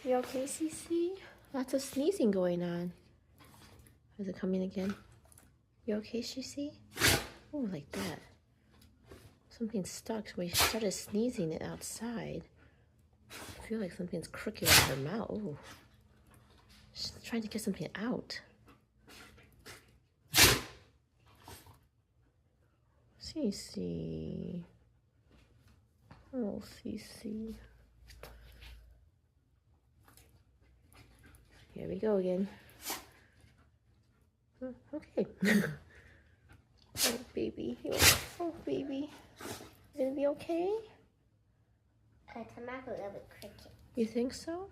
You okay, Cece? Lots of sneezing going on. Is it coming again? You okay, Cece? Oh, like that. Something's stuck. We started sneezing it outside. I feel like something's crooked in her mouth. Oh, she's trying to get something out. Cece. Oh, Cece. Here we go again. Oh, okay. Oh, baby. Oh, baby. You gonna be okay? Her stomach a little bit crooked. You think so?